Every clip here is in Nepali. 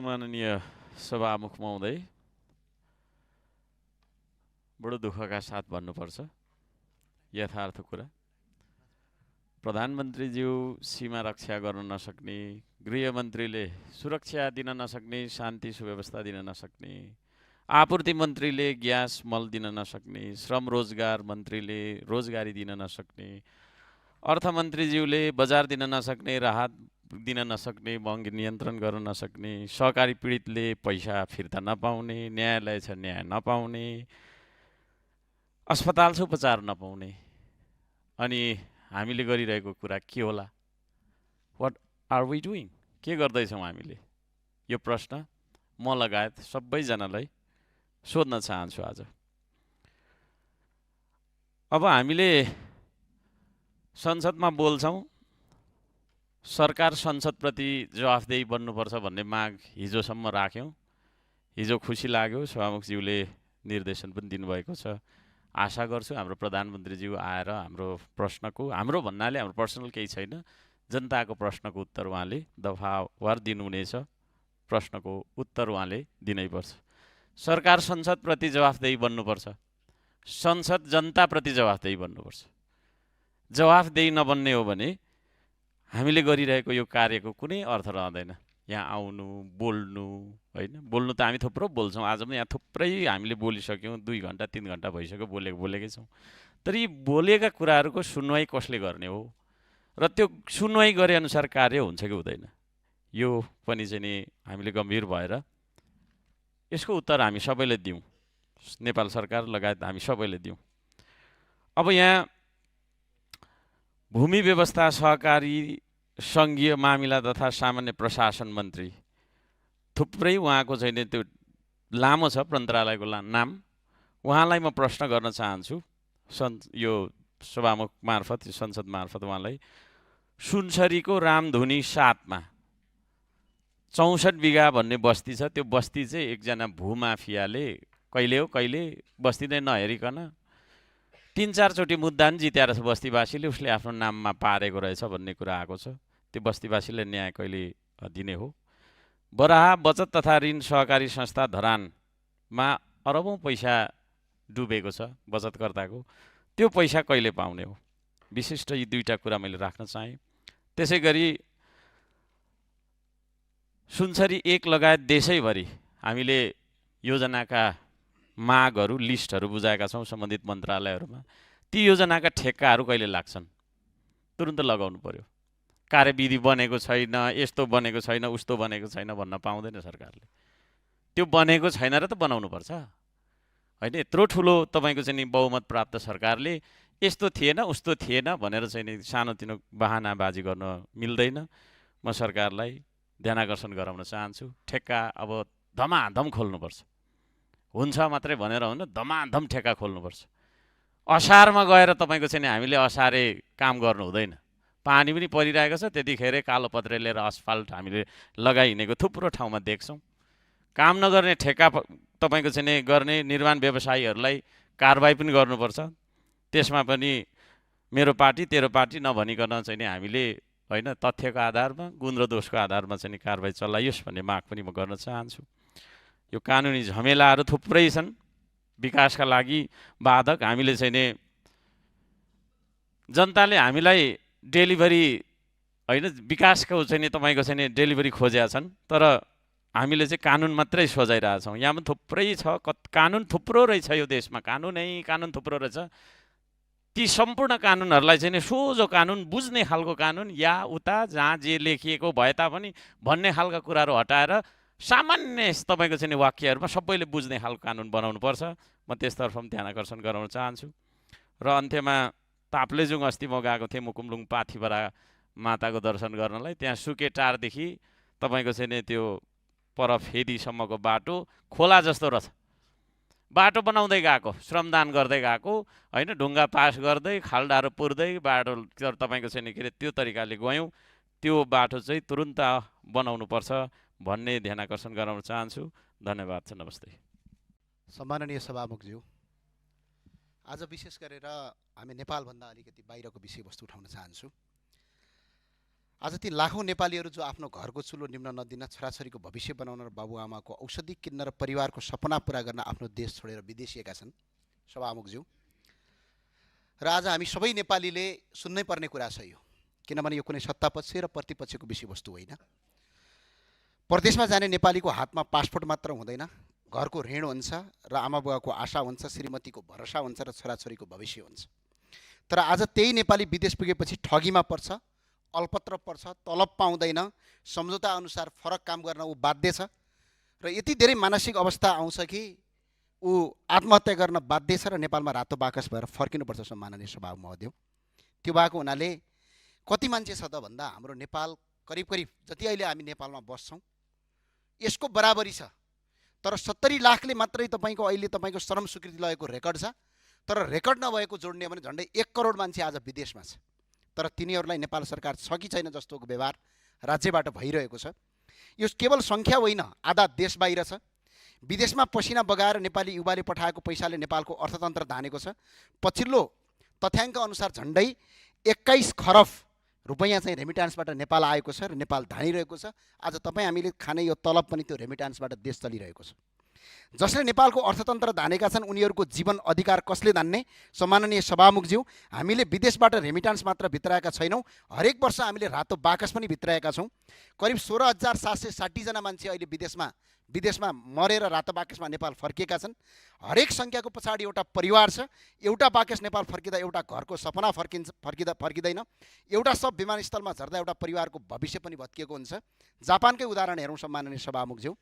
सम्माननीय सभामुख महोदय, बडो दुःखका साथ भन्नुपर्छ यथार्थ कुरा। प्रधानमन्त्रीज्यू सीमा रक्षा गर्न नसक्ने, गृहमन्त्रीले सुरक्षा दिन नसक्ने, शान्ति सुव्यवस्था दिन नसक्ने, आपूर्ति मन्त्रीले ग्यास मल दिन नसक्ने, श्रम रोजगार मन्त्रीले रोजगारी दिन नसक्ने, अर्थमन्त्रीज्यूले बजार दिन नसक्ने, राहत दिन नसक्ने, महँगी नियन्त्रण गर्न नसक्ने, सहकारी पीडितले पैसा फिर्ता नपाउने, न्यायालय छ न्याय नपाउने, अस्पताल छ उपचार नपाउने, अनि हामीले गरिरहेको कुरा के होला? What are we doing? के गर्दैछौँ हामीले? यो प्रश्न म लगायत सबैजनालाई सोध्न चाहन्छु आज। अब हामीले संसदमा बोल्छौँ, सरकार संसदप्रति जवाफदेही बन्नुपर्छ भन्ने माग हिजोसम्म राख्यौँ। हिजो खुसी लाग्यो, सभामुखज्यूले निर्देशन पनि दिनुभएको छ। आशा गर्छु हाम्रो प्रधानमन्त्रीज्यू आएर हाम्रो प्रश्नको, हाम्रो भन्नाले हाम्रो पर्सनल केही छैन, जनताको प्रश्नको उत्तर उहाँले दफावार दिनुहुनेछ। प्रश्नको उत्तर उहाँले दिनैपर्छ। सरकार संसदप्रति जवाफदेही बन्नुपर्छ, संसद जनताप्रति जवाफदेही बन्नुपर्छ। जवाफदेही नबन्ने हो भने हामीले गरिरहेको यो कार्यको कुनै अर्थ रहँदैन। यहाँ आउनु, बोल्नु, होइन? बोल्नु त हामी थुप्रो बोल्छौँ। आज पनि यहाँ थुप्रै हामीले बोलिसक्यौँ, 2 घन्टा 3 घन्टा भइसक्यो बोलेकै छौँ। तर यी बोलेका कुराहरूको सुनवाई कसले गर्ने हो र त्यो सुनवाई गरे अनुसार कार्य हुन्छ कि हुँदैन, यो पनि चाहिँ नि हामीले गम्भीर भएर यसको उत्तर हामी सबैले दिउँ, नेपाल सरकार लगायत हामी सबैले दिउँ। अब यहाँ भूमि व्यवस्था, सहकारी, सङ्घीय मामिला तथा सामान्य प्रशासन मन्त्री थुप्रै उहाँको चाहिँ त्यो लामो छ मन्त्रालयको नाम। उहाँलाई म प्रश्न गर्न चाहन्छु यो सभामुख मार्फत, संसद मार्फत उहाँलाई। सुनसरीको रामधुनी 7 मा 64 बिघा भन्ने बस्ती छ। त्यो बस्ती चाहिँ एकजना भूमाफियाले कहिले हो कहिले बस्ती नै नहेरिकन 3-4 चोटि मुद्दा नि जित्या रहेछ बस्तीवासीले, उसले आफ्नो नाममा पारेको रहेछ भन्ने कुरा आएको छ। त्यो बस्तीवासीले न्याय कहिले दिने हो? बराहा बचत तथा ऋण सहकारी संस्था धरानमा अरबौं पैसा डुबेको छ बचतकर्ताको, त्यो पैसा कहिले पाउने हो? विशिष्ट यी दुईटा कुरा मैले राख्न चाहेँ। त्यसै गरी सुनसरी 1 लगायत देशैभरि हामीले योजनाका मागहरू, लिस्टहरू बुझाएका छौँ सम्बन्धित मन्त्रालयहरूमा। ती योजनाका ठेक्काहरू कहिले लाग्छन्? तुरुन्त लगाउनु पर्यो। कार्यविधि बनेको छैन, यस्तो बनेको छैन, उस्तो बनेको छैन भन्न पाउँदैन सरकारले। त्यो बनेको छैन र त बनाउनु पर्छ, होइन? यत्रो ठुलो तपाईँको चाहिँ नि बहुमत प्राप्त सरकारले यस्तो थिएन उस्तो थिएन भनेर चाहिँ नि सानोतिनो बहानाबाजी गर्न मिल्दैन। म सरकारलाई ध्यानाकर्षण गराउन चाहन्छु, ठेक्का अब धमाधम खोल्नुपर्छ। हुन्छ मात्रै भनेर हुन, धमाधम ठेक्का खोल्नुपर्छ। असारमा गएर तपाईँको चाहिँ नि हामीले असारे काम गर्नु हुँदैन। पानी पनि परिरहेको छ, त्यतिखेर कालो पत्रे लिएर असफाल्ट हामीले लगाइहिँडेको थुप्रो ठाउँमा देख्छौँ। काम नगर्ने ठेक्का तपाईँको चाहिँ नि गर्ने निर्माण व्यवसायीहरूलाई कारबाही पनि गर्नुपर्छ। त्यसमा पनि मेरो पार्टी तेरो पार्टी नभनिकन चाहिँ नि हामीले, होइन, तथ्यको आधारमा, गुण र दोषको आधारमा चाहिँ नि कारबाही चलाइयोस् भन्ने माग पनि म गर्न चाहन्छु। यो कानुनी झमेलाहरू थुप्रै छन् विकासका लागि बाधक। हामीले चाहिँ नि जनताले हामीलाई डेलिभरी, होइन, विकासको चाहिँ नि तपाईँको चाहिँ नि डेलिभरी खोजेका छन्, तर हामीले चाहिँ कानुन मात्रै सोझाइरहेछौँ। यहाँ पनि थुप्रै छ, कानुन थुप्रो रहेछ यो देशमा, कानुन थुप्रो रहेछ। ती सम्पूर्ण कानुनहरूलाई चाहिँ नि सोझो कानुन, बुझ्ने खालको कानुन, या उता जहाँ जे लेखिएको भए तापनि भन्ने खालका कुराहरू हटाएर सामान्य तपाईँको चाहिँ नि वाक्यहरूमा सबैले बुझ्ने खालको कानुन बनाउनुपर्छ। म त्यसतर्फ पनि ध्यानाकर्षण गराउन चाहन्छु। र अन्त्यमा ताप्लेजुङ अस्ति म गएको थिएँ मुकुमलुङ पाथिभरा माताको दर्शन गर्नलाई। त्यहाँ सुके टारदेखि तपाईँको चाहिँ नि त्यो पर फेदीसम्मको बाटो खोला जस्तो रहेछ। बाटो बनाउँदै गएको, श्रमदान गर्दै गएको, होइन, ढुङ्गा पास गर्दै, खाल्डाहरू पुर्दै बाटो तपाईँको चाहिँ नि के अरे त्यो तरिकाले गयौँ। त्यो बाटो चाहिँ तुरुन्त बनाउनुपर्छ भन्ने ध्यानाकर्षण गराउन चाहन्छु। धन्यवाद छ। नमस्ते। सम्माननीय सभामुखज्यू, आज विशेष गरेर हामी नेपालभन्दा अलिकति बाहिरको विषयवस्तु उठाउन चाहन्छु। आज ती लाखौँ नेपालीहरू जो आफ्नो घरको चुलो निम्न नदिन, छोराछोरीको भविष्य बनाउन र बाबुआमाको औषधि किन्न र परिवारको सपना पुरा गर्न आफ्नो देश छोडेर विदेशिएका छन् सभामुखज्यू। र आज हामी सबै नेपालीले सुन्नै पर्ने कुरा छ यो, किनभने यो कुनै सत्तापक्ष र प्रतिपक्षको विषयवस्तु होइन। परदेशमा जाने नेपालीको हातमा पासपोर्ट मात्र हुँदैन, घरको ऋण हुन्छ र आमाबुवाको आशा हुन्छ, श्रीमतीको भरोसा हुन्छ र छोराछोरीको भविष्य हुन्छ। तर आज त्यही नेपाली विदेश पुगेपछि ठगीमा पर्छ, अल्पत्र पर्छ, तलब पाउँदैन, सम्झौता अनुसार फरक काम गर्न ऊ बाध्य छ र यति धेरै मानसिक अवस्था आउँछ कि ऊ आत्महत्या गर्न बाध्य छ र नेपालमा रातो बाकस भएर फर्किनुपर्छ। सम्माननीय सभामुख महोदय, त्यो भएको हुनाले कति मान्छे छ त भन्दा हाम्रो नेपाल करिब करिब जति अहिले हामी नेपालमा बस्छौँ यसको बराबरी छ। तर 70 लाखले मात्रै तपाईँको अहिले तपाईँको श्रम स्वीकृति लगेको रेकर्ड छ। तर रेकर्ड नभएको जोड्ने भने झन्डै 1 करोड मान्छे आज विदेशमा छ। तर तिनीहरूलाई नेपाल सरकार छ कि छैन जस्तोको व्यवहार राज्यबाट भइरहेको छ। यो केवल सङ्ख्या होइन, आधा देश बाहिर छ। विदेशमा पसिना बगाएर नेपाली युवाले पठाएको पैसाले नेपालको अर्थतन्त्र धानेको छ। पछिल्लो तथ्याङ्क अनुसार झन्डै 21 खरब रुपैयाँ चाहिँ रेमिटान्सबाट नेपाल आएको छ र नेपाल धानिरहेको छ। आज तपाईँ हामीले खाने यो तलब पनि त्यो रेमिटान्सबाट देश चलिरहेको छ। जसले नेपालको अर्थतन्त्र धानेका छन् उनीहरूको जीवन अधिकार कसले धान्ने? सम्माननीय सभामुखज्यू, हामीले विदेशबाट रेमिटान्स मात्र भित्राएका छैनौँ, हरेक वर्ष हामीले रातो बाकस पनि भित्राएका छौँ। करिब 16,760 जना मान्छे अहिले विदेशमा मरेर रातो बाकसमा नेपाल फर्किएका छन्। हरेक सङ्ख्याको पछाडि एउटा परिवार छ। एउटा बाकस नेपाल फर्किँदा एउटा घरको सपना फर्किँदैन, एउटा सब विमानस्थलमा झर्दा एउटा परिवारको भविष्य पनि भत्किएको हुन्छ। जापानकै उदाहरण हेरौँ सम्माननीय सभामुखज्यू,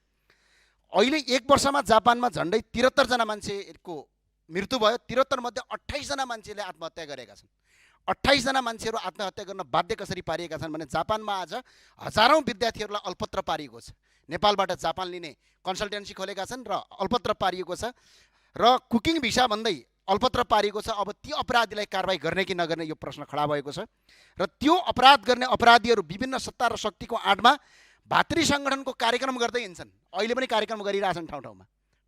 अहिले 1 वर्षमा जापानमा झन्डै 73 जना मान्छेको मृत्यु भयो। 73 मध्ये 28 जना मान्छेले आत्महत्या गरेका छन्। 28 जना मान्छेहरू आत्महत्या गर्न बाध्य कसरी पारिएका छन् भने जापानमा आज हजारौँ विद्यार्थीहरूलाई अल्पत्र पारिएको छ। नेपालबाट जापान लिने कन्सल्टेन्सी खोलेका छन् र अल्पत्र पारिएको छ र कुकिङ भिसा भन्दै अल्पत्र पारिएको छ। अब ती अपराधीलाई कारबाही गर्ने कि नगर्ने यो प्रश्न खडा भएको छ र त्यो अपराध गर्ने अपराधीहरू विभिन्न सत्ता र शक्तिको आडमा भातृ सङ्गठनको कार्यक्रम गर्दै हिँड्छन्। अहिले पनि कार्यक्रम गरिरहेछन् ठाउँ ठाउँमा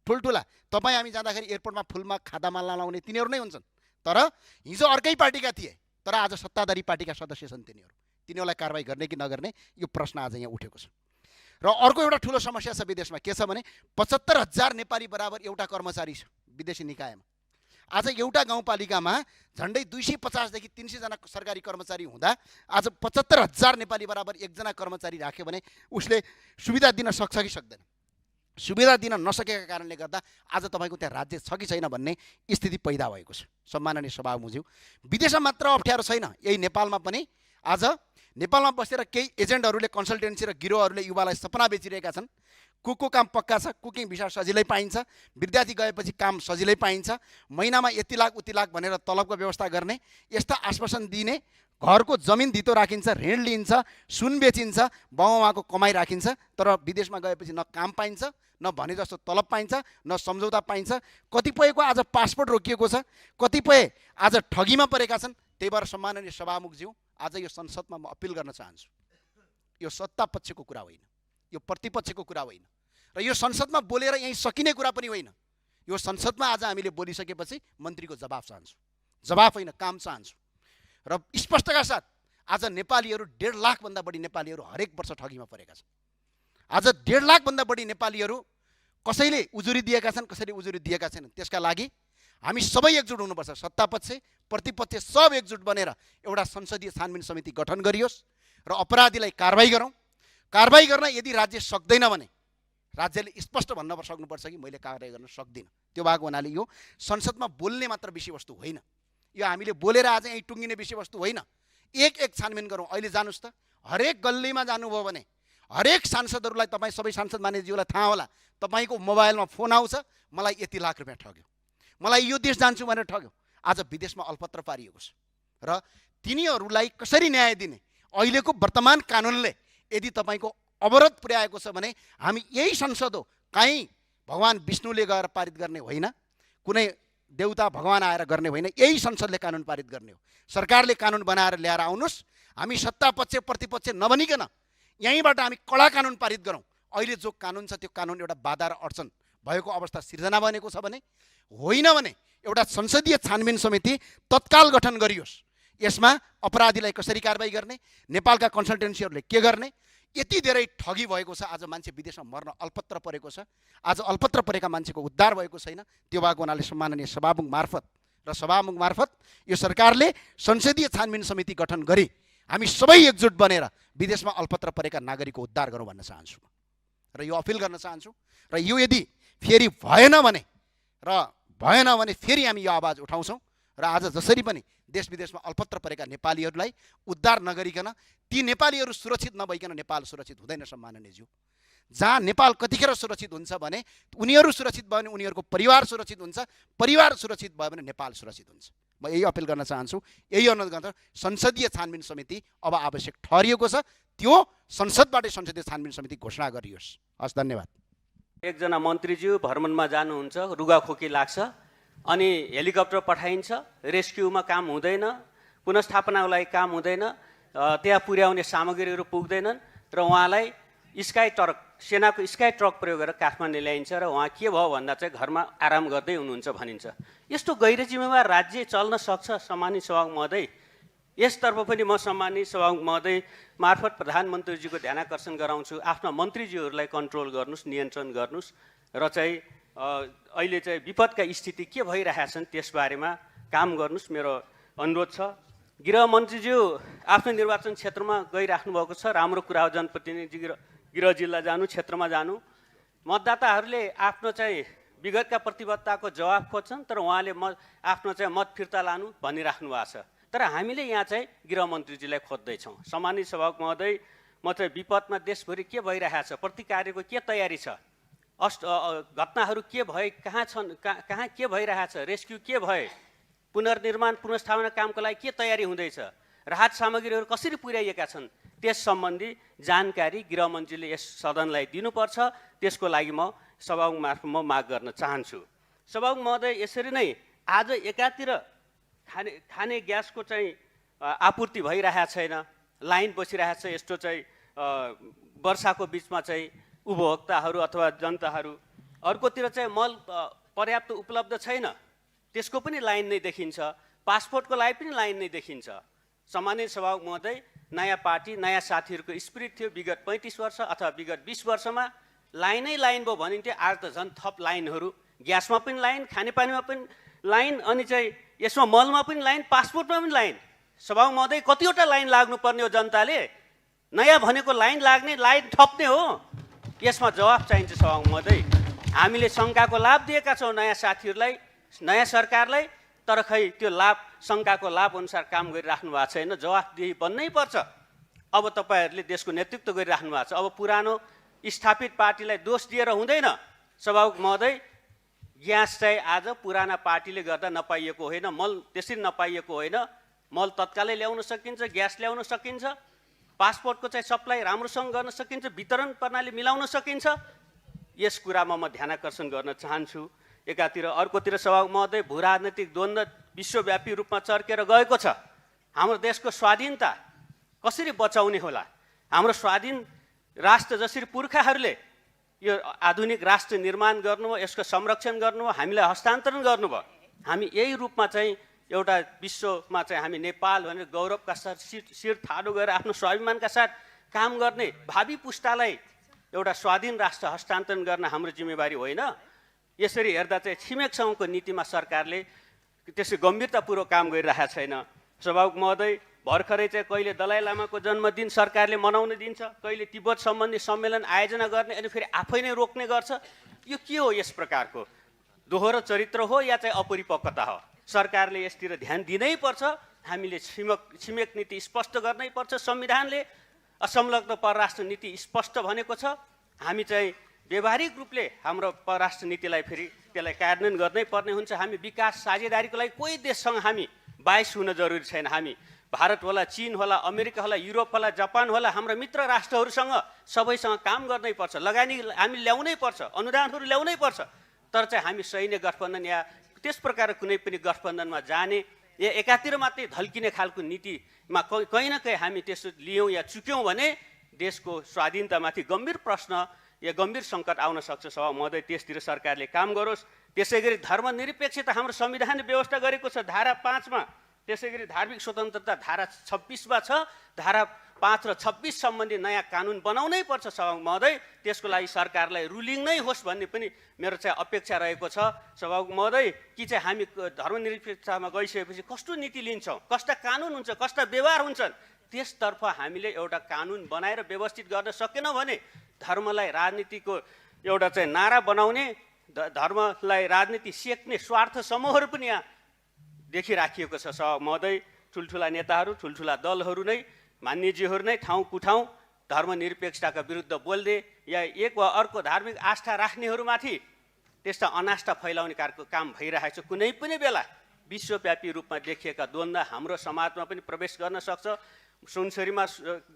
ठुल्ठुला। तपाईँ हामी जाँदाखेरि एयरपोर्टमा फुलमा खादामाला लाउने तिनीहरू नै हुन्छन्। तर हिजो अर्कै पार्टीका थिए, तर आज सत्ताधारी पार्टीका सदस्य छन् तिनीहरू। तिनीहरूलाई कारबाही गर्ने कि नगर्ने यो प्रश्न आज यहाँ उठेको छ। र अर्को एउटा ठुलो समस्या छ विदेशमा, के छ भने 75,000 नेपाली बराबर एउटा कर्मचारी छ विदेशी निकायमा। आज एउटा गाउँपालिकामा झन्डै 250 देखि 300 जना सरकारी कर्मचारी हुँदा आज 75,000 नेपाली बराबर एकजना कर्मचारी राख्यो भने उसले सुविधा दिन सक्छ कि सक्दैन? सुविधा दिन नसकेका कारणले गर्दा आज तपाईँको त्यहाँ राज्य छ कि छैन भन्ने स्थिति पैदा भएको छ। सम्माननीय सभामुखज्यू, विदेशमा मात्र अप्ठ्यारो छैन, यही नेपालमा पनि आज नेपालमा बसेर केही एजेन्टहरूले कन्सल्टेन्सी र गिरोहहरूले युवालाई सपना बेचिरहेका छन्। कुकको काम पक्का छ, कुकिङ भिसा सजिलै पाइन्छ, विद्यार्थी गएपछि काम सजिलै पाइन्छ, महिनामा यति लाख उति लाख भनेर तलबको व्यवस्था गर्ने, यस्ता आश्वासन दिने, घरको जमिन धितो राखिन्छ, ऋण लिन्छ, सुन बेचिन्छ, बाउआमाको कमाइ राखिन्छ। तर विदेशमा गएपछि न काम पाइन्छ, न भने जस्तो तलब पाइन्छ, न सम्झौता पाइन्छ। कतिपयको आज पासपोर्ट रोकिएको छ, कतिपय आज ठगीमा परेका छन्। त्यही भएर सम्माननीय सभामुखज्यू, आज यो संसदमा म अपिल गर्न चाहन्छु, यो सत्ता पक्षको कुरा होइन, यो प्रतिपक्षको कुरा होइन र यो संसदमा बोलेर यहीँ सकिने कुरा पनि होइन। यो संसदमा आज हामीले बोलिसकेपछि मन्त्रीको जवाफ चाहन्छु, जवाफ होइन काम चाहन्छु। र स्पष्टका साथ आज नेपालीहरू 1.5 लाखभन्दा बढी नेपालीहरू हरेक वर्ष ठगीमा परेका छन्। आज 1.5 लाखभन्दा बढी नेपालीहरू कसैले उजुरी दिएका छन्, कसैले उजुरी दिएका छैनन्। त्यसका लागि हामी सबै एकजुट हुनुपर्छ। सत्तापक्ष प्रतिपक्ष सब एकजुट बनेर एउटा संसदीय छानबिन समिति गठन गरियोस् र अपराधीलाई कारबाही गरौँ। कारबाही गर्न यदि राज्य सक्दैन भने राज्यले स्पष्ट भन्न सक्नुपर्छ कि मैले कारबाही गर्न सक्दिनँ। त्यो भएको हुनाले यो संसदमा बोल्ने मात्र विषयवस्तु होइन, यो हामीले बोलेर आज यहीँ टुङ्गिने विषयवस्तु होइन। एक छानबिन गरौँ। अहिले जानुस् त, हरेक गल्लीमा जानुभयो भने हरेक सांसदहरूलाई, तपाईँ सबै सांसद मानिसज्यूलाई थाहा होला, तपाईँको मोबाइलमा फोन आउँछ, मलाई यति लाख रुपियाँ ठग्यो, मलाई यो देश जान्छु भनेर ठग्यो। आज विदेशमा अल्पत्र पारिएको छ र तिनीहरूलाई कसरी न्याय दिने? अहिलेको वर्तमान कानुनले यदि तपाईँको अवरोध पुर्याएको छ भने हामी यही संसद हो, कहीँ भगवान् विष्णुले गएर पारित गर्ने होइन, कुनै देउता भगवान् आएर गर्ने होइन, यही संसदले कानुन पारित गर्ने हो। सरकारले कानुन बनाएर ल्याएर आउनुहोस्, हामी सत्ता पक्ष प्रतिपक्ष नबनिकन यहीँबाट हामी कडा कानुन पारित गरौँ। अहिले जो कानुन छ त्यो कानुन एउटा बाधा र अडचन भएको अवस्था सिर्जना बनेको छ भने होइन भने एउटा संसदीय छानबिन समिति तत्काल गठन गरियोस्। यसमा अपराधीलाई कसरी कारबाही गर्ने, नेपालका कन्सल्टेन्सीहरूले के गर्ने, यति धेरै ठगी भएको छ। आज मान्छे विदेशमा मर्न अल्पत्र परेको छ। आज अल्पत्र परेका मान्छेको उद्धार भएको छैन। त्यो भएको हुनाले सम्माननीय सभामुख मार्फत यो सरकारले संसदीय छानबिन समिति गठन गरी हामी सबै एकजुट बनेर विदेशमा अल्पत्र परेका नागरिकको उद्धार गरौँ भन्न चाहन्छु र यो अपिल गर्न चाहन्छु। र यो यदि फेरि भएन भने फेरि हामी यो आवाज उठाउँछौँ र आज जसरी पनि देश विदेशमा अल्पत्र परेका नेपालीहरूलाई उद्धार नगरिकन ती नेपालीहरू सुरक्षित नभइकन नेपाल सुरक्षित हुँदैन। सम्माननीयज्यू, जहाँ नेपाल कतिखेर सुरक्षित हुन्छ भने उनीहरू सुरक्षित भयो भने उनीहरूको परिवार सुरक्षित हुन्छ, परिवार सुरक्षित भयो भने नेपाल सुरक्षित हुन्छ। म यही अपिल गर्न चाहन्छु, यही अनुरोध गर्न संसदीय छानबिन समिति अब आवश्यक ठहरिएको छ, त्यो संसदबाटै संसदीय छानबिन समिति घोषणा गरियोस्। हस्, धन्यवाद। एकजना मन्त्रीज्यू भ्रमणमा जानुहुन्छ, रुगाखोकी लाग्छ, अनि हेलिकप्टर पठाइन्छ, रेस्क्युमा काम हुँदैन, पुनर्स्थापनाको लागि काम हुँदैन, त्यहाँ पुर्याउने सामग्रीहरू पुग्दैनन् र उहाँलाई स्काई ट्रक, सेनाको स्काई ट्रक प्रयोग गरेर काठमाडौँ ल्याइन्छ र उहाँ के भयो भन्दा चाहिँ घरमा आराम गर्दै हुनुहुन्छ भनिन्छ। यस्तो गैर जिम्मेवार राज्य चल्न सक्छ? सम्मानित सभामुख महोदय, यसतर्फ पनि म सम्मानित सभामुख महोदय मार्फत प्रधानमन्त्रीजीको ध्यानाकर्षण गराउँछु, आफ्ना मन्त्रीज्यूहरूलाई कन्ट्रोल गर्नुहोस्, नियन्त्रण गर्नुहोस् र चाहिँ अहिले चाहिँ विपदका स्थिति के भइरहेछन् त्यसबारेमा काम गर्नुहोस्, मेरो अनुरोध छ। गृहमन्त्रीज्यू आफ्नो निर्वाचन क्षेत्रमा गइराख्नु भएको छ, राम्रो कुरा हो। जनप्रतिनिधि गृह जिल्ला जानु, क्षेत्रमा जानु, मतदाताहरूले आफ्नो चाहिँ विगतका प्रतिबद्धताको जवाब खोज्छन्, तर उहाँले आफ्नो चाहिँ मत फिर्ता लानु भनिराख्नु भएको छ। तर हामीले यहाँ चाहिँ गृहमन्त्रीजीलाई खोज्दैछौँ। सम्मानित सभामुख महोदय, म चाहिँ विपदमा देशभरि के भइरहेछ, प्रतिकार्यको के तयारी छ, घटनाहरू के भए, कहाँ छन्, कहाँ के भइरहेछ, रेस्क्यु के भए, पुनर्निर्माण पुनर्स्थापना कामको लागि के तयारी हुँदैछ, राहत सामग्रीहरू कसरी पुर्याइएका छन्, त्यस सम्बन्धी जानकारी गृहमन्त्रीले यस सदनलाई दिनुपर्छ। त्यसको लागि म सभामुख मार्फत म माग गर्न चाहन्छु। सभामुख महोदय, यसरी नै आज एकातिर खाने ग्यासको चाहिँ आपूर्ति भइरहेको छैन, लाइन बसिरहेको छ, यस्तो चाहिँ वर्षाको बिचमा चाहिँ उपभोक्ताहरू अथवा जनताहरू, अर्कोतिर चाहिँ मल पर्याप्त उपलब्ध छैन, त्यसको पनि लाइन नै देखिन्छ, पासपोर्टको लागि पनि लाइन नै देखिन्छ। सम्मानित सभामुख महोदय, नयाँ पार्टी नयाँ साथीहरूको स्पिरिट थियो, विगत 35 वर्ष अथवा विगत 20 वर्षमा लाइनै लाइन भयो भनिन्थ्यो। आज त झन् थप लाइनहरू, ग्यासमा पनि लाइन, खानेपानीमा पनि लाइन, अनि चाहिँ यसमा मलमा पनि लाइन, पासपोर्टमा पनि लाइन। सभामुख महोदय, कतिवटा लाइन लाग्नुपर्ने हो जनताले? नयाँ भनेको लाइन लाग्ने, लाइन थप्ने हो? यसमा जवाफ चाहिन्छ सभामुख महोदय। हामीले शङ्काको लाभ दिएका छौँ नयाँ साथीहरूलाई, नयाँ सरकारलाई, तर खै त्यो लाभ शङ्काको लाभ अनुसार काम गरिराख्नु भएको छैन। जवाफदेही बन्नै पर्छ। अब तपाईँहरूले देशको नेतृत्व गरिराख्नु भएको छ, अब पुरानो स्थापित पार्टीलाई दोष दिएर हुँदैन। सभामुख महोदय, ग्यास चाहिँ आज पुराना पार्टीले गर्दा नपाइएको होइन, मल त्यसरी नपाइएको होइन, मल तत्कालै ल्याउन सकिन्छ, ग्यास ल्याउन सकिन्छ, पासपोर्टको चाहिँ सप्लाई राम्रोसँग गर्न सकिन्छ, वितरण प्रणाली मिलाउन सकिन्छ। यस कुरामा म ध्यानाकर्षण गर्न चाहन्छु। एकातिर, अर्कोतिर सभामुख महोदय, भू राजनैतिक द्वन्द्व विश्वव्यापी रूपमा चर्केर गएको छ। हाम्रो देशको स्वाधीनता कसरी बचाउने होला? हाम्रो स्वाधीन राष्ट्र जसरी पुर्खाहरूले यो आधुनिक राष्ट्र निर्माण गर्नुभयो, यसको संरक्षण गर्नुभयो, हामीलाई हस्तान्तरण गर्नुभयो, हामी यही रूपमा चाहिँ एउटा विश्वमा चाहिँ हामी नेपाल भनेर गौरवका साथ शिर ठाडो गरेर आफ्नो स्वाभिमानका साथ काम गर्ने भावी पुस्तालाई एउटा स्वाधीन राष्ट्र हस्तान्तरण गर्न हाम्रो जिम्मेवारी होइन? यसरी हेर्दा चाहिँ छिमेकसँगको नीतिमा सरकारले त्यसै गम्भीरतापूर्वक काम गरिरहेको छैन। सभामुख महोदय, भर्खरै चाहिँ कहिले दलाई लामाको जन्मदिन सरकारले मनाउन दिन्छ, कहिले तिब्बत सम्बन्धी सम्मेलन आयोजना गर्ने, अनि फेरि आफै नै रोक्ने गर्छ। यो के हो? यस प्रकारको दोहोरो चरित्र हो या चाहिँ अपरिपक्वता हो? सरकारले यसतिर ध्यान दिनै पर्छ। हामीले छिमेक नीति स्पष्ट गर्नै पर्छ। संविधानले असंलग्न परराष्ट्र नीति स्पष्ट भनेको छ। हामी चाहिँ व्यवहारिक रूपले हाम्रो परराष्ट्र नीतिलाई फेरि त्यसलाई कार्यान्वयन गर्नै पर्ने हुन्छ। हामी विकास साझेदारीको लागि कोही देशसँग हामी बाइस हुन जरुरी छैन। हामी भारत होला, चीन होला, अमेरिका होला, युरोप होला, जापान होला, हाम्रो मित्र राष्ट्रहरूसँग सबैसँग काम गर्नै पर्छ। लगानी हामी ल्याउनै पर्छ, अनुदानहरू ल्याउनै पर्छ। तर चाहिँ हामी सैन्य गठबन्धन या त्यस प्रकार कुनै पनि गठबन्धनमा जाने या एकातिर मात्रै धल्किने खालको नीतिमा कहीँ न कहीँ हामी त्यसो लियौँ या चुक्यौँ भने देशको स्वाधीनतामाथि गम्भीर प्रश्न या गम्भीर सङ्कट आउन सक्छ। सभामुख महोदय, त्यसतिर सरकारले काम गरोस्। त्यसै गरी धर्मनिरपेक्षता हाम्रो संविधानले व्यवस्था गरेको छ। धारा 5 मा त्यसै गरी धार्मिक स्वतन्त्रता धारा 26मा छ, धारा 5 र 26 सम्बन्धी नयाँ कानुन बनाउनै पर्छ सभामुख महोदय। त्यसको लागि सरकारलाई रुलिङ नै होस् भन्ने पनि मेरो चाहिँ अपेक्षा रहेको छ सभामुख महोदय। कि चाहिँ हामी धर्मनिरपेक्षतामा गइसकेपछि कस्तो नीति लिन्छौँ, कस्ता कानुन हुन्छ, कस्ता व्यवहार हुन्छन्, त्यसतर्फ हामीले एउटा कानुन बनाएर व्यवस्थित गर्न सकेनौँ भने धर्मलाई राजनीतिको एउटा चाहिँ नारा बनाउने, धर्मलाई राजनीति सेक्ने स्वार्थ समूहहरू पनि यहाँ देखिराखिएको छ सभामुख महोदय। ठुल्ठुला नेताहरू, ठुल्ठुला दलहरू नै, मान्यजीहरू नै ठाउँ कुठाउँ धर्मनिरपेक्षताका विरुद्ध बोल्दै या एक वा अर्को धार्मिक आस्था राख्नेहरूमाथि त्यस्ता अनास्था फैलाउने काम भइरहेको छ। कुनै पनि बेला विश्वव्यापी रूपमा देखिएका द्वन्द्व हाम्रो समाजमा पनि प्रवेश गर्न सक्छ। सुनसरीमा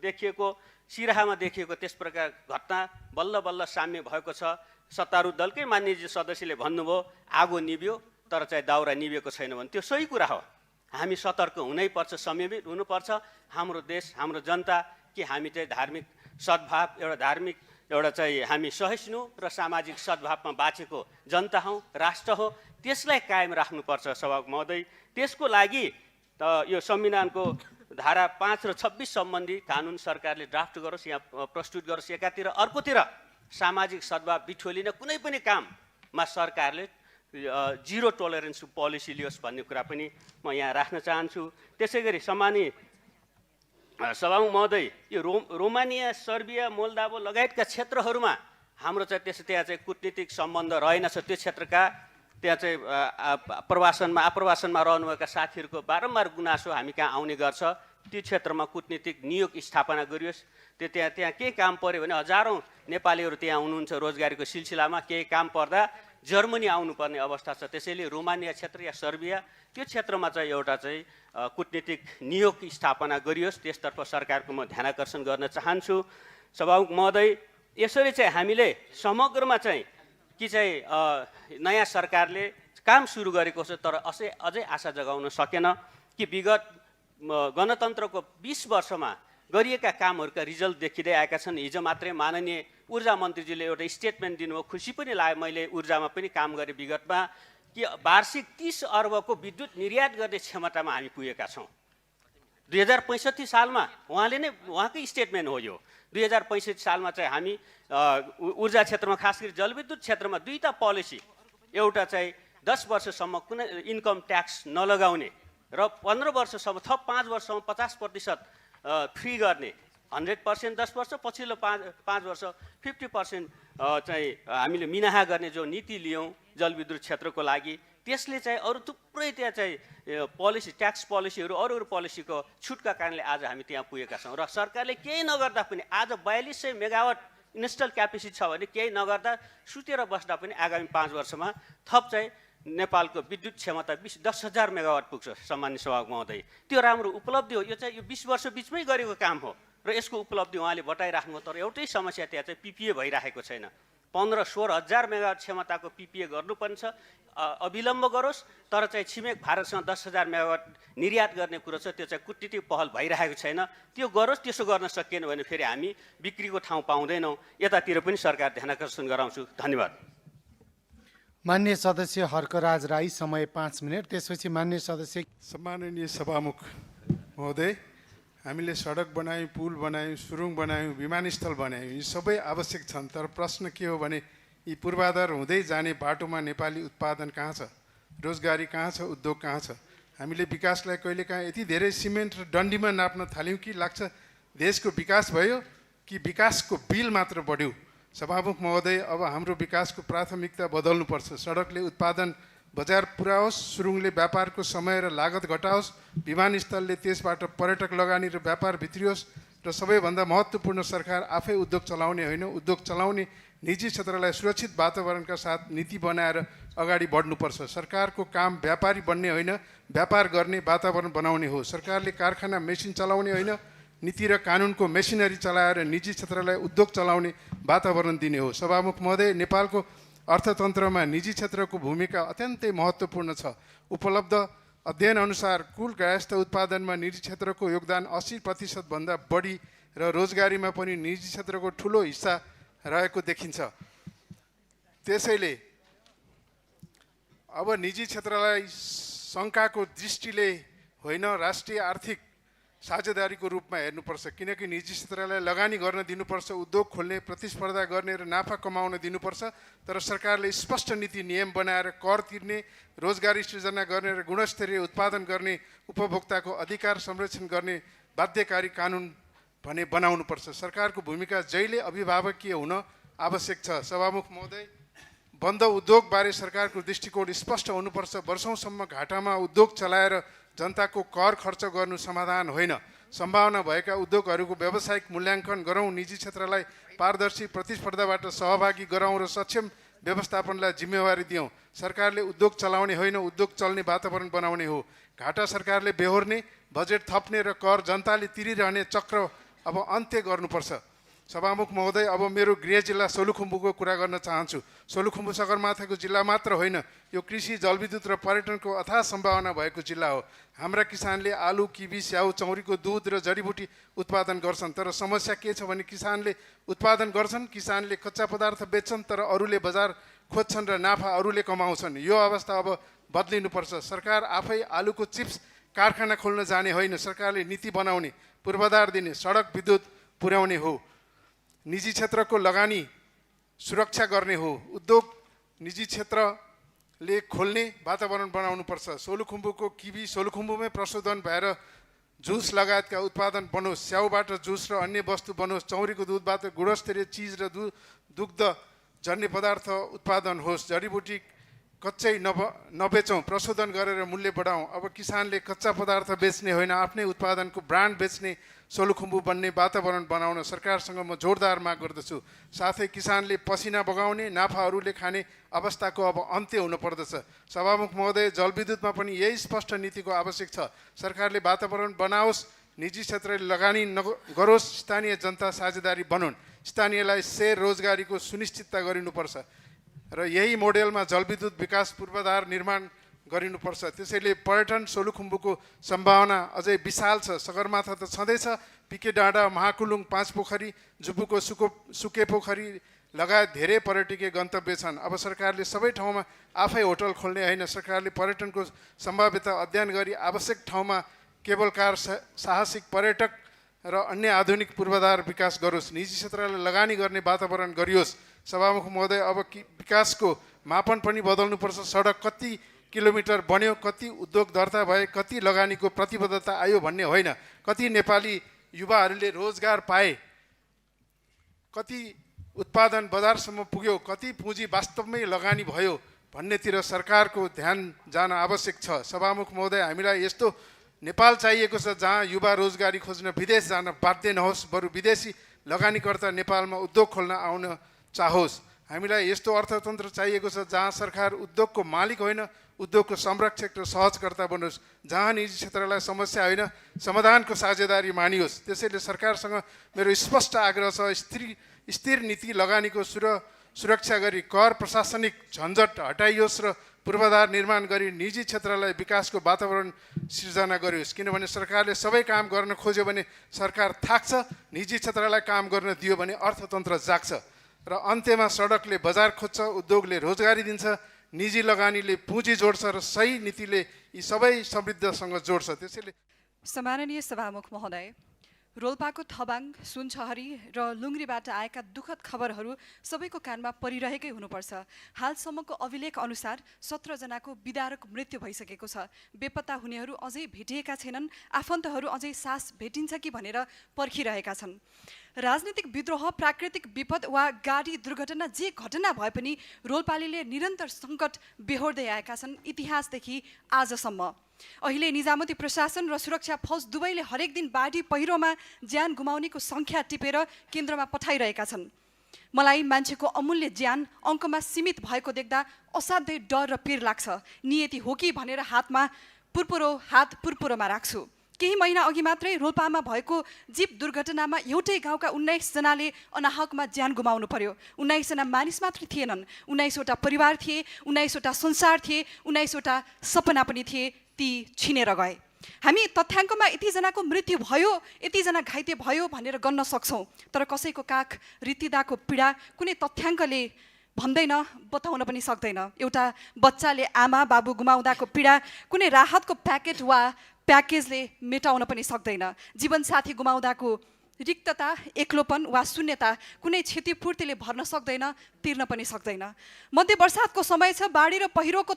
देखिएको, सिराहामा देखिएको त्यस प्रकार घटना बल्ल बल्ल साम्य भएको छ। सत्तारूढ दलकै मान्यजी सदस्यले भन्नुभयो आगो निभ्यो तर चाहिँ दाउरा निभेको छैन भने त्यो सही कुरा हो। हामी सतर्क हुनैपर्छ, संयमित हुनुपर्छ। हाम्रो देश, हाम्रो जनता कि हामी चाहिँ धार्मिक सद्भाव, एउटा चाहिँ हामी सहिष्णु र सामाजिक सद्भावमा बाँचेको जनता हौँ, राष्ट्र हो, त्यसलाई कायम राख्नुपर्छ सभामुख महोदय। त्यसको लागि यो संविधानको धारा 5 र 26 सम्बन्धी कानुन सरकारले ड्राफ्ट गरोस्, यहाँ प्रस्तुत गरोस् एकातिर, अर्कोतिर सामाजिक सद्भाव बिठोलिने कुनै पनि काममा सरकारले जिरो टोलरेन्स पोलिसी लियोस् भन्ने कुरा पनि म यहाँ राख्न चाहन्छु। त्यसै गरी सम्मानीय सभामुख महोदय, यो रोमानिया, सर्बिया, मोल्दाभो लगायतका क्षेत्रहरूमा हाम्रो चाहिँ त्यहाँ चाहिँ कूटनीतिक सम्बन्ध रहेनछ। त्यो क्षेत्रका त्यहाँ चाहिँ आप्रवासनमा रहनुभएका साथीहरूको बारम्बार गुनासो हामी कहाँ आउने गर्छ। त्यो क्षेत्रमा कूटनीतिक नियोग स्थापना गरियोस्। त्यहाँ केही काम पर्यो भने हजारौँ नेपालीहरू त्यहाँ हुनुहुन्छ रोजगारीको सिलसिलामा, केही काम पर्दा जर्मनी आउनुपर्ने अवस्था छ। त्यसैले रोमानिया क्षेत्र या सर्बिया त्यो क्षेत्रमा चाहिँ एउटा चाहिँ कूटनीतिक नियोग स्थापना गरियोस्। त्यसतर्फ सरकारको म ध्यानाकर्षण गर्न चाहन्छु सभामुख महोदय। यसरी चाहिँ हामीले समग्रमा चाहिँ कि चाहिँ नयाँ सरकारले काम सुरु गरेको छ, तर अझै आशा जगाउन सकेन कि विगत गणतन्त्रको 20 वर्षमा गरिएका कामहरूका रिजल्ट देखिँदै आएका छन्। हिजो मात्रै माननीय ऊर्जा मन्त्रीजीले एउटा स्टेटमेन्ट दिनुभयो, खुसी पनि लाग्यो। मैले ऊर्जामा पनि काम गरेँ विगतमा, कि वार्षिक 30 अर्बको विद्युत निर्यात गर्ने क्षमतामा हामी पुगेका छौँ 2065 सालमा। उहाँकै स्टेटमेन्ट हो यो। 2065 सालमा चाहिँ हामी ऊर्जा क्षेत्रमा, खास गरी जलविद्युत क्षेत्रमा दुईटा पोलिसी, एउटा चाहिँ 10 वर्षसम्म कुनै इन्कम ट्याक्स नलगाउने र 15 वर्षसम्म थप 5 वर्षसम्म 50% फ्री गर्ने, 100% 10 वर्ष, पछिल्लो 5 वर्ष 50% चाहिँ हामीले मिनाहा गर्ने जो नीति लियौँ जलविद्युत क्षेत्रको लागि, त्यसले चाहिँ अरू थुप्रै त्यहाँ चाहिँ पोलिसी, ट्याक्स पोलिसीहरू, अरू पोलिसीको छुटका कारणले आज हामी त्यहाँ पुगेका छौँ। र सरकारले केही नगर्दा पनि आज 4200 मेगावाट इन्स्टल क्यापेसिटी छ भने केही नगर्दा सुतेर बस्दा पनि आगामी 5 वर्षमा थप चाहिँ नेपालको विद्युत क्षमता 10,000 मेगावाट पुग्छ सम्मानित सभामुख महोदय। त्यो राम्रो उपलब्धि हो। यो चाहिँ यो 20 वर्ष बिचमै गरेको काम हो र यसको उपलब्धि उहाँले बताइराख्नु। तर एउटै समस्या त्यहाँ चाहिँ पिपिए भइरहेको छैन। 15-16 हजार मेगावाट क्षमताको पिपिए गर्नुपर्ने छ, अविलम्ब गरोस्। तर चाहिँ छिमेक भारतसँग 10,000 मेगावाट निर्यात गर्ने कुरो छ, त्यो चाहिँ कूटनीतिक पहल भइरहेको छैन। त्यो गरोस्। त्यसो गर्न सकिएन भने फेरि हामी बिक्रीको ठाउँ पाउँदैनौँ। यतातिर पनि सरकार ध्यानाकर्षण गराउँछु। धन्यवाद। माननीय सदस्य हर्कराज राई, समय 5 मिनट। त्यसपछि माननीय सदस्य। सम्माननीय सभामुख महोदय, हामीले सडक बनायौँ, पुल बनायौँ, सुरुङ बनायौँ, विमानस्थल बनायौँ, यी सबै आवश्यक छन्। तर प्रश्न के हो भने यी पूर्वाधार हुँदै जाने बाटोमा नेपाली उत्पादन कहाँ छ, रोजगारी कहाँ छ, उद्योग कहाँ छ? हामीले विकासलाई कहिलेकाहीँ यति धेरै सिमेन्ट र डन्डीमा नाप्न थाल्यौँ कि लाग्छ देशको विकास भयो कि विकासको बिल मात्र बढ्यो। सभामुख महोदय, अब हाम्रो विकासको प्राथमिकता बदल्नुपर्छ। सडकले उत्पादन बजार पुर्याओस्, सुरुङले व्यापारको समय र लागत घटाओस्, विमानस्थलले त्यसबाट पर्यटक लगानी र व्यापार भित्रियोस्, र सबैभन्दा महत्त्वपूर्ण सरकार आफै उद्योग चलाउने होइन, उद्योग चलाउने निजी क्षेत्रलाई सुरक्षित वातावरणका साथ नीति बनाएर अगाडि बढ्नुपर्छ। सरकारको काम व्यापारी बन्ने होइन, व्यापार गर्ने वातावरण बनाउने हो। सरकारले कारखाना मेसिन चलाउने होइन, नीति र कानुनको मेसिनरी चलाएर निजी क्षेत्रलाई उद्योग चलाउने वातावरण दिने हो। सभामुख महोदय, नेपालको अर्थतन्त्रमा निजी क्षेत्रको भूमिका अत्यन्तै महत्त्वपूर्ण छ। उपलब्ध अध्ययन अनुसार कुल गृहस्थ उत्पादनमा निजी क्षेत्रको योगदान 80% भन्दा बढी र रोजगारीमा पनि निजी क्षेत्रको ठुलो हिस्सा रहेको देखिन्छ। त्यसैले अब निजी क्षेत्रलाई शङ्काको दृष्टिले होइन राष्ट्रिय आर्थिक साझेदारीको रूपमा हेर्नुपर्छ, किनकि निजी क्षेत्रलाई लगानी गर्न दिनुपर्छ, उद्योग खोल्ने, प्रतिस्पर्धा गर्ने र नाफा कमाउन दिनुपर्छ। तर सरकारले स्पष्ट नीति नियम बनाएर कर तिर्ने, रोजगारी सृजना गर्ने र गुणस्तरीय उत्पादन गर्ने, उपभोक्ताको अधिकार संरक्षण गर्ने बाध्यकारी कानुन भने बनाउनुपर्छ। सरकारको भूमिका जहिले अभिभावकीय हुन आवश्यक छ। सभामुख महोदय, बन्द उद्योगबारे सरकारको दृष्टिकोण स्पष्ट हुनुपर्छ। वर्षौंसम्म घाटामा उद्योग चलाएर जनताको कर खर्च गर्नु समाधान होइन। सम्भावना भएका उद्योगहरूको व्यावसायिक मूल्याङ्कन गरौँ, निजी क्षेत्रलाई पारदर्शी प्रतिस्पर्धाबाट सहभागी गराउँ र सक्षम व्यवस्थापनलाई जिम्मेवारी दियौँ। सरकारले उद्योग चलाउने होइन, उद्योग चल्ने वातावरण बनाउने हो। घाटा सरकारले बेहोर्ने, बजेट थप्ने र कर जनताले तिरिरहने चक्र अब अन्त्य गर्नुपर्छ। सभामुख महोदय, अब मेरो गृह जिल्ला सोलुखुम्बुको कुरा गर्न चाहन्छु। सोलुखुम्बु सगरमाथाको जिल्ला मात्र होइन, यो कृषि, जलविद्युत र पर्यटनको अथाह सम्भावना भएको जिल्ला हो। हाम्रा किसानले आलु, किवी, स्याउ, चौरीको दुध र जडीबुटी उत्पादन गर्छन्। तर समस्या के छ भने किसानले उत्पादन गर्छन्, किसानले कच्चा पदार्थ बेच्छन्, तर अरूले बजार खोज्छन् र नाफा अरूले कमाउँछन्। यो अवस्था अब बदलिनुपर्छ। सरकार आफै आलुको चिप्स कारखाना खोल्न जाने होइन, सरकारले नीति बनाउने, पूर्वाधार दिने, सडक विद्युत पुर्याउने हो। निजी क्षेत्रको लगानी सुरक्षा गर्ने हो। उद्योग निजी क्षेत्रले खोल्ने वातावरण बनाउनुपर्छ। सोलुखुम्बुको किवी सोलुखुम्बुमै प्रशोधन भएर जुस लगायतका उत्पादन बनोस्, स्याउबाट जुस र अन्य वस्तु बनोस्, चौरीको दुधबाट गुणस्तरीय चिज र दुग्ध जन्य पदार्थ उत्पादन होस्, जडीबुटी कच्चै नबेचौँ, प्रशोधन गरेर मूल्य बढाउँ। अब किसानले कच्चा पदार्थ बेच्ने होइन, आफ्नै उत्पादनको ब्रान्ड बेच्ने सोलुखुम्बु बन्ने वातावरण बनाउन सरकारसँग म जोरदार माग गर्दछु। साथै किसानले पसिना बगाउने, नाफाहरूले खाने अवस्थाको अब अन्त्य हुनुपर्दछ। सभामुख महोदय, जलविद्युतमा पनि यही स्पष्ट नीतिको आवश्यक छ। सरकारले वातावरण बनाओस्, निजी क्षेत्रले लगानी गरोस्, स्थानीय जनता साझेदारी बनुन्, स्थानीयलाई शेयर रोजगारीको सुनिश्चितता गरिनुपर्छ र यही मोडेलमा जलविद्युत विकास पूर्वाधार निर्माण गरिनुपर्छ। त्यसैले पर्यटन सोलुखुम्बुको सम्भावना अझै विशाल छ। सगरमाथा त छँदैछ, पिके डाँडा, महाकुलुङ, पाँच पोखरी, जुब्बुको सुके पोखरी लगायत धेरै पर्यटकीय गन्तव्य छन्। अब सरकारले सबै ठाउँमा आफै होटल खोल्ने होइन, सरकारले पर्यटनको सम्भाव्यता अध्ययन गरी आवश्यक ठाउँमा केबल कार, साहसिक पर्यटक र अन्य आधुनिक पूर्वाधार विकास गरोस्, निजी क्षेत्रलाई लगानी गर्ने वातावरण गरियोस्। सभामुख महोदय, अब विकासको मापन पनि बदल्नुपर्छ। सडक कति किलोमिटर बन्यो, कति उद्योग दर्ता भए, कति लगानीको प्रतिबद्धता आयो भन्ने होइन, कति नेपाली युवाहरूले रोजगार पाए, कति उत्पादन बजारसम्म पुग्यो, कति पुँजी वास्तवमै लगानी भयो भन्नेतिर सरकारको ध्यान जान आवश्यक छ। सभामुख महोदय, हामीलाई यस्तो नेपाल चाहिएको छ जहाँ युवा रोजगारी खोज्न विदेश जान बाध्य नहोस्, बरु विदेशी लगानीकर्ता नेपालमा उद्योग खोल्न आउन चाहोस्। हामीलाई यस्तो अर्थतन्त्र चाहिएको छ जहाँ सरकार उद्योगको मालिक होइन, उद्योगको संरक्षक र सहजकर्ता बनोस्, जहाँ निजी क्षेत्रलाई समस्या होइन, समाधानको साझेदारी मानियोस्। त्यसैले सरकारसँग मेरो स्पष्ट आग्रह छ, स्थिर नीति लगानीको सुरक्षा गरी कर प्रशासनिक झन्झट हटाइयोस् र पूर्वाधार निर्माण गरी निजी क्षेत्रलाई विकासको वातावरण सिर्जना गरियोस्। किनभने सरकारले सबै काम गर्न खोज्यो भने सरकार थाक्छ, निजी क्षेत्रलाई काम गर्न दियो भने अर्थतन्त्र जाग्छ र अन्त्यमा सडकले बजार खोज्छ, उद्योगले रोजगारी दिन्छ, निजी लगानीले पुँजी जोड्छ र सही नीतिले यी सबै समृद्धसँग जोड्छ। त्यसैले सम्माननीय सभामुख महोदय, रोल्पाको थबाङ, सुनचहरी र लुङ्ग्रीबाट आएका दुःखद खबरहरू सबैको कानमा परिरहेकै हुनुपर्छ। हालसम्मको अभिलेख अनुसार 17 जनाको विदारक मृत्यु भइसकेको छ। बेपत्ता हुनेहरू अझै भेटिएका छैनन्, आफन्तहरू अझै सास भेटिन्छ कि भनेर पर्खिरहेका छन्। राजनीतिक विद्रोह, प्राकृतिक विपद वा गाडी दुर्घटना जे घटना भए पनि रोल्पालीले निरन्तर सङ्कट बेहोर्दै आएका छन् इतिहासदेखि आजसम्म। अहिले निजामती प्रशासन र सुरक्षा फौज दुवैले हरेक दिन बाढी पहिरोमा ज्यान गुमाउनेको सङ्ख्या टिपेर केन्द्रमा पठाइरहेका छन्। मलाई मान्छेको अमूल्य ज्यान अङ्कमा सीमित भएको देख्दा असाध्यै डर र पीर लाग्छ। नियति हो कि भनेर हात पुरपुरोमा राख्छु। केही महिना अघि मात्रै रोल्पामा भएको जीप दुर्घटनामा एउटै गाउँका 19 जनाले अनाहकमा ज्यान गुमाउनु पर्यो। 19 जना मानिस मात्र थिएनन्, 19वटा परिवार थिए, 19वटा संसार थिए, 19वटा सपना पनि थिए, ती छिनेर गए। हामी तथ्याङ्कमा यतिजनाको मृत्यु भयो, यतिजना घाइते भयो भनेर गन्न सक्छौँ, तर कसैको काख रित्तिदाको पीडा कुनै तथ्याङ्कले भन्दैन, बताउन पनि सक्दैन। एउटा बच्चाले आमा बाबु गुमाउँदाको पीडा कुनै राहतको प्याकेट वा प्याकेजले मेटाउन पनि सक्दैन। जीवनसाथी गुमाउँदाको रिक्तता, एक्लोपन वा शून्यता कुनै क्षतिपूर्तिले भर्न सक्दैन, तिर्न पनि सक्दैन। मध्य वर्षातको समय छ, बाढी र पहिरोको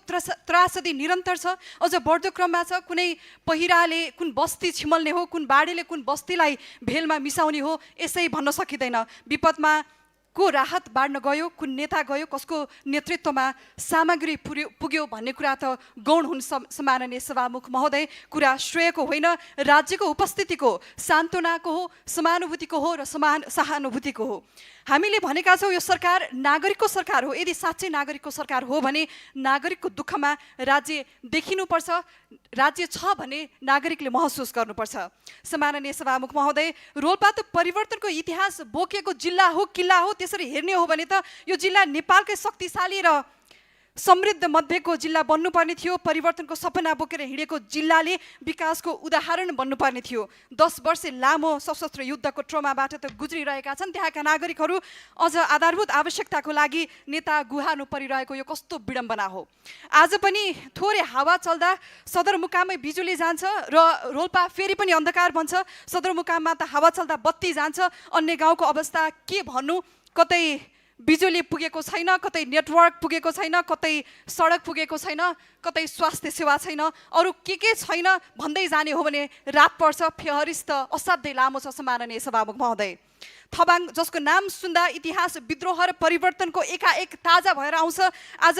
त्रासदी निरन्तर छ, अझ बढ्दो क्रममा छ। कुनै पहिराले कुन बस्ती छिमल्ने हो, कुन बाढीले कुन बस्तीलाई भेलमा मिसाउने हो, यसै भन्न सकिँदैन। विपदमा को राहत बाँड्न गयो, कुन नेता गयो, कसको नेतृत्वमा सामग्री पुग्यो भन्ने कुरा त गौण हुन् सम्माननीय सभामुख महोदय। कुरा श्रेयको होइन, राज्यको उपस्थितिको, सान्त्वनाको हो, समानुभूतिको हो र सहानुभूतिको हो। हामीले भनेका छौँ यो सरकार नागरिकको सरकार हो। यदि साँच्चै नागरिकको सरकार हो भने नागरिकको दुःखमा राज्य देखिनुपर्छ, राज्य छ भने नागरिकले महसुस गर्नुपर्छ। सम्माननीय सभामुख महोदय, रोल्पा त परिवर्तनको इतिहास बोकेको जिल्ला हो, किल्ला हो। त्यसरी हेर्ने हो भने त यो जिल्ला नेपालकै शक्तिशाली र समृद्ध मध्येको जिल्ला बन्नुपर्ने थियो। परिवर्तनको सपना बोकेर हिँडेको जिल्लाले विकासको उदाहरण बन्नुपर्ने थियो। 10 वर्ष लामो सशस्त्र युद्धको ट्रोमाबाट त गुज्रिरहेका छन् त्यहाँका नागरिकहरू। अझ आधारभूत आवश्यकताको लागि नेता गुहार्नु परिरहेको यो कस्तो विडम्बना हो। आज पनि थोरै हावा चल्दा सदरमुकाममै बिजुली जान्छ र रोल्पा फेरि पनि अन्धकार बन्छ। सदरमुकाममा त हावा चल्दा बत्ती जान्छ, अन्य गाउँको अवस्था के भन्नु। कतै बिजुली पुगेको छैन, कतै नेटवर्क पुगेको छैन, कतै सडक पुगेको छैन, कतै स्वास्थ्य सेवा छैन, अरू के छैन भन्दै जाने हो भने रात पर्छ। फेहरिस्त असाध्यै लामो छ सम्माननीय सभामुख महोदय। थबाङ जसको नाम सुन्दा इतिहास, विद्रोह र परिवर्तनको एकाएक ताजा भएर आउँछ। आज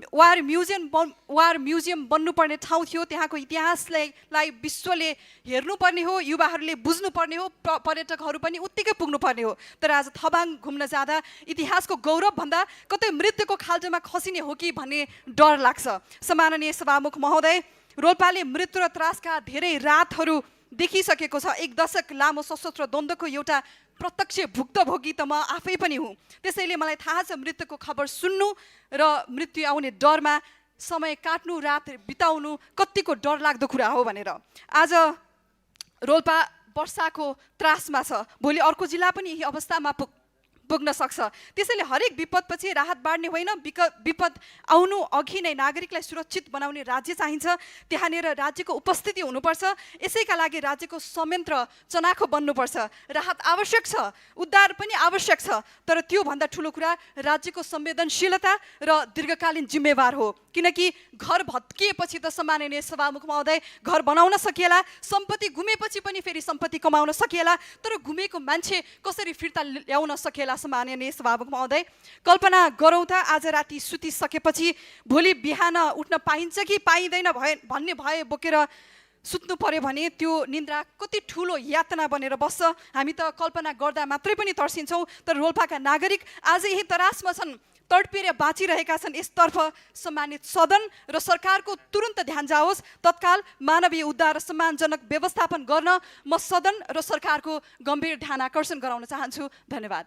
वार म्युजियम बन्नुपर्ने ठाउँ थियो। त्यहाँको इतिहासलाई विश्वले हेर्नुपर्ने हो, युवाहरूले बुझ्नुपर्ने हो, पर्यटकहरू पनि उत्तिकै पुग्नुपर्ने हो। तर आज थबाङ घुम्न जाँदा इतिहासको गौरवभन्दा कतै मृत्युको खाल्टोमा खसिने हो कि भन्ने डर लाग्छ। सम्माननीय सभामुख महोदय, रोल्पाले मृत्यु र त्रासका धेरै रातहरू देखिसकेको छ। 1 दशक लामो सशस्त्र द्वन्द्वको एउटा प्रत्यक्ष भुक्तभोगी त म आफै पनि हुँ। त्यसैले मलाई थाहा छ मृत्युको खबर सुन्नु र मृत्यु आउने डरमा समय काट्नु, रात बिताउनु कतिको डरलाग्दो कुरा हो भनेर। आज रोल्पा वर्षाको त्रासमा छ, भोलि अर्को जिल्ला पनि यही अवस्थामा पुग्न सक्छ। त्यसैले हरेक विपदपछि राहत बाँड्ने होइन, विपद आउनु अघि नै नागरिकलाई सुरक्षित बनाउने राज्य चाहिन्छ। त्यहाँनिर राज्यको उपस्थिति हुनुपर्छ। यसैका लागि राज्यको संयन्त्र चनाखो बन्नुपर्छ। राहत आवश्यक छ, उद्धार पनि आवश्यक छ, तर त्योभन्दा ठुलो कुरा राज्यको संवेदनशीलता र दीर्घकालीन जिम्मेवार हो। किनकि घर भत्किएपछि त सम्माननीय सभामुख महोदय घर बनाउन सकिएला, सम्पत्ति गुमेपछि पनि फेरि सम्पत्ति कमाउन सकिएला, तर गुमेको मान्छे कसरी फिर्ता ल्याउन सकिएला सम्माननीय सभामुख महोदय। कल्पना गरौँ त आज राति सुतिसकेपछि भोलि बिहान उठ्न पाइन्छ कि पाइँदैन भन्ने भए बोकेर सुत्नु पर्यो भने त्यो निन्द्रा कति ठुलो यातना बनेर बस्छ। हामी त कल्पना गर्दा मात्रै पनि तर्सिन्छौँ, तर रोल्पाका नागरिक आज यही तरासमा छन्, तडपिएर बाँचिरहेका छन्। यसतर्फ सम्मानित सदन र सरकारको तुरुन्त ध्यान जाओस्। तत्काल मानवीय उद्धार र सम्मानजनक व्यवस्थापन गर्न म सदन र सरकारको गम्भीर ध्यान आकर्षण गराउन चाहन्छु। धन्यवाद।